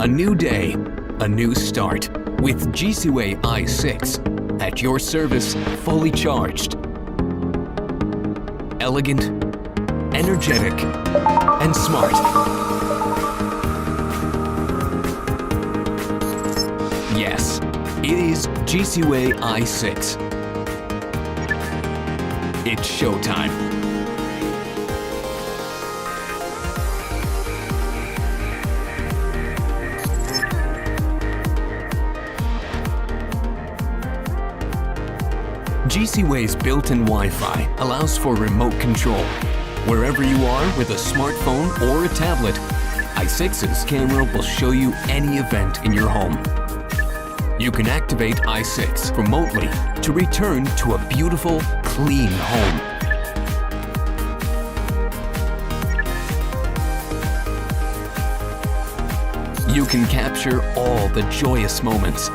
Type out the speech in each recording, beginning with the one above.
A new day, a new start with GCWay i6 at your service, fully charged. Elegant, energetic, and smart. Yes, it is GCWay i6. It's showtime. GCWay's built-in Wi-Fi allows for remote control. Wherever you are with a smartphone or a tablet, i6's camera will show you any event in your home. You can activate i6 remotely to return to a beautiful, clean home. You can capture all the joyous moments.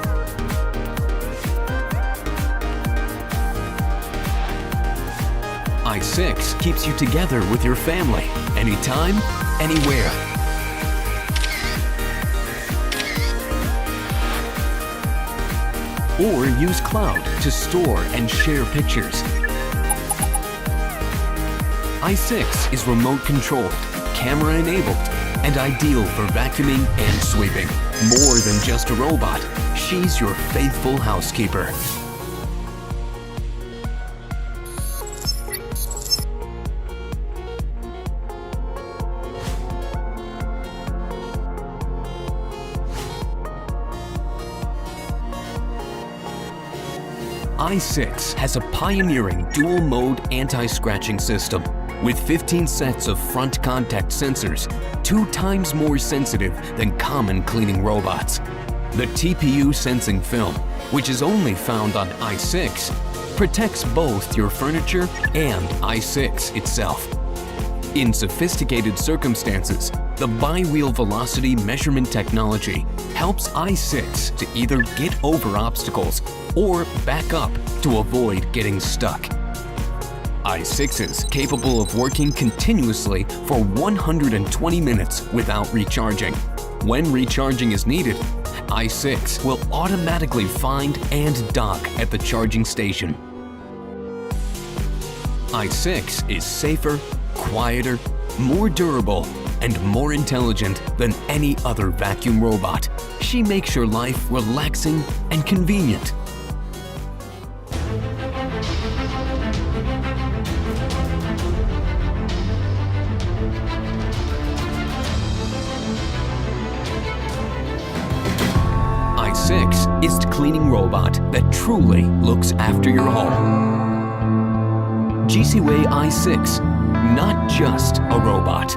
i6 keeps you together with your family, anytime, anywhere. Or use cloud to store and share pictures. i6 is remote controlled, camera enabled, and ideal for vacuuming and sweeping. More than just a robot, she's your faithful housekeeper. i6 has a pioneering dual-mode anti-scratching system with 15 sets of front contact sensors, 2 times more sensitive than common cleaning robots. The TPU sensing film, which is only found on i6, protects both your furniture and i6 itself. In sophisticated circumstances, the bi-wheel velocity measurement technology helps i6 to either get over obstacles or back up to avoid getting stuck. i6 is capable of working continuously for 120 minutes without recharging. When recharging is needed, i6 will automatically find and dock at the charging station. i6 is safer, quieter, more durable, and more intelligent than any other vacuum robot. She makes your life relaxing and convenient. i6 is the cleaning robot that truly looks after your home. GCWay i6, not just a robot.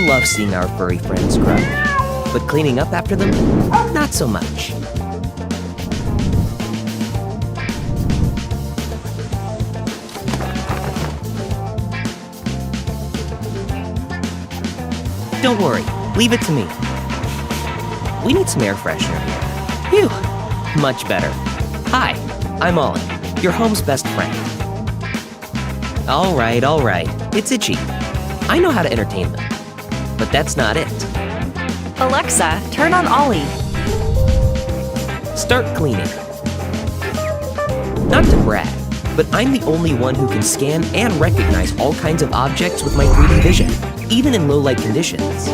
love seeing our furry friends grow, but cleaning up after them, not so much. Don't worry, leave it to me. We need some air freshener here. Phew, much better. Hi, I'm Ollie, your home's best friend. All right, it's itchy. I know how to entertain them, but that's not it. Alexa, turn on Ollie. Start cleaning. Not to brag, but I'm the only one who can scan and recognize all kinds of objects with my 3D vision, even in low light conditions.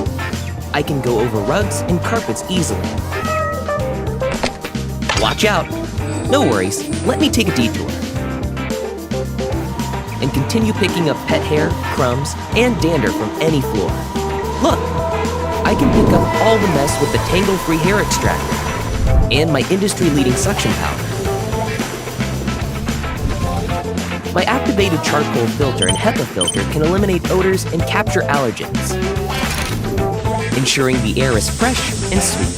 I can go over rugs and carpets easily. Watch out! No worries, let me take a detour. And continue picking up pet hair, crumbs, and dander from any floor. Look! I can pick up all the mess with the tangle-free hair extractor and my industry-leading suction powder. My activated charcoal filter and HEPA filter can eliminate odors and capture allergens, ensuring the air is fresh and sweet.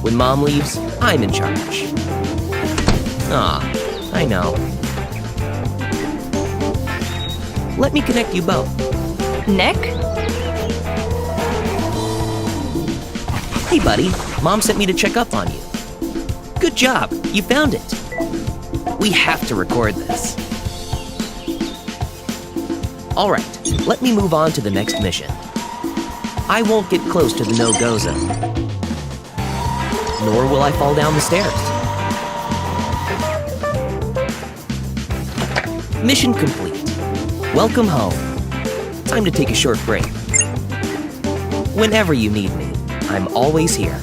When Mom leaves, I'm in charge. Aw, I know. Let me connect you both. Nick? Hey, buddy. Mom sent me to check up on you. Good job. You found it. We have to record this. All right, let me move on to the next mission. I won't get close to the no-go zone. Nor will I fall down the stairs. Mission complete. Welcome home. Time to take a short break. Whenever you need me, I'm always here.